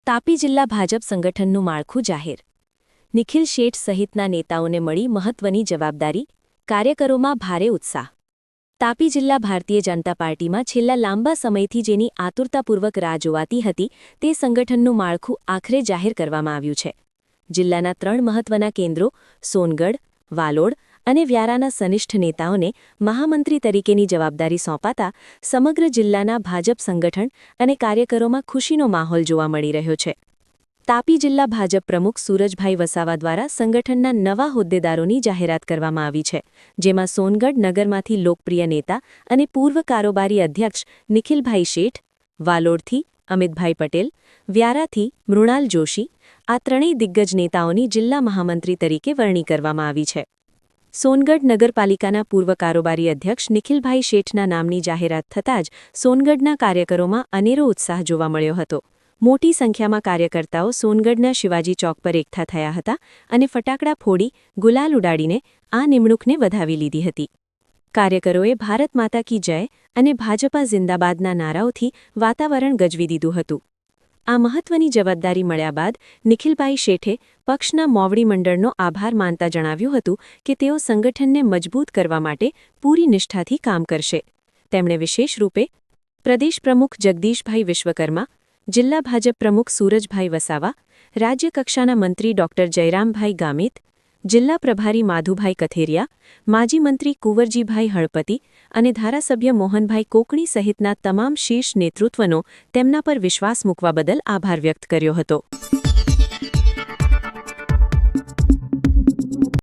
તાપી જિલ્લા ભાજપ સંગઠનનું માળખું જાહેર. નિખિલ શેઠ સહિતના નેતાઓને મળી મહત્વની જવાબદારી, કાર્યકરોમાં ભારે ઉત્સાહ. તાપી જિલ્લા ભારતીય જનતા પાર્ટીમાં છેલ્લા લાંબા સમયથી જેની આતુરતાપૂર્વક રાહ જોવાતી હતી તે સંગઠનનું માળખું આખરે જાહેર કરવામાં આવ્યું છે. જિલ્લાના 3 મહત્વના કેન્દ્રો સોનગઢ, વાલોડ અને વ્યારાના સનિષ્ઠ નેતાઓને મહામંત્રી તરીકેની જવાબદારી સોંપાતા સમગ્ર જિલ્લાના ભાજપ સંગઠન અને કાર્યકરોમાં ખુશીનો માહોલ જોવા મળી રહ્યો છે. તાપી જિલ્લા ભાજપ પ્રમુખ સુરજભાઈ વસાવા દ્વારા સંગઠનના નવા હોદ્દેદારોની જાહેરાત કરવામાં આવી છે, જેમાં સોનગઢ નગરમાંથી લોકપ્રિય નેતા અને પૂર્વ કારોબારી અધ્યક્ષ નિખિલભાઈ શેઠ, વાલોડથી અમિતભાઈ પટેલ, વ્યારાથી મૃણાલ જોશી આ ત્રણેય દિગ્ગજ નેતાઓની જિલ્લા મહામંત્રી તરીકે વરણી કરવામાં આવી છે. સોનગઢ નગરપાલિકાના પૂર્વ કારોબારી અધ્યક્ષ નિખિલભાઈ શેઠના નામની જાહેરાત થતાં જ સોનગઢના કાર્યકરોમાં અનેરો ઉત્સાહ જોવા મળ્યો હતો. મોટી સંખ્યામાં કાર્યકર્તાઓ સોનગઢના શિવાજી ચોક પર એકઠા થયા હતા અને ફટાકડા ફોડી ગુલાલ ઉડાડીને આ નિમણૂકને વધાવી લીધી હતી. કાર્યકરોએ ભારત માતા કી જય અને ભાજપા જિંદાબાદના નારાઓથી વાતાવરણ ગજવી દીધું હતું. આ મહત્વની જવાબદારી મળ્યા બાદ નિખિલભાઈ શેઠે પક્ષના મોવડી મંડળનો આભાર માનતા જણાવ્યું હતું કે તેઓ સંગઠનને મજબૂત કરવા માટે પૂરી નિષ્ઠાથી કામ કરશે. તેમણે વિશેષ રૂપે પ્રદેશ પ્રમુખ જગદીશભાઈ વિશ્વકર્મા, જિલ્લા ભાજપ પ્રમુખ સુરજભાઈ વસાવા, રાજ્ય કક્ષાના મંત્રી ડોક્ટર જયરામભાઈ ગામિત, જિલ્લા પ્રભારી માધુભાઈ કથેરિયા, માજી મંત્રી કુંવરજીભાઈ હળપતિ અને ધારાસભ્ય મોહનભાઈ કોકણી સહિતના તમામ શીર્ષ નેતૃત્વનો તેમના પર વિશ્વાસ મૂકવા બદલ આભાર વ્યક્ત કર્યો હતો.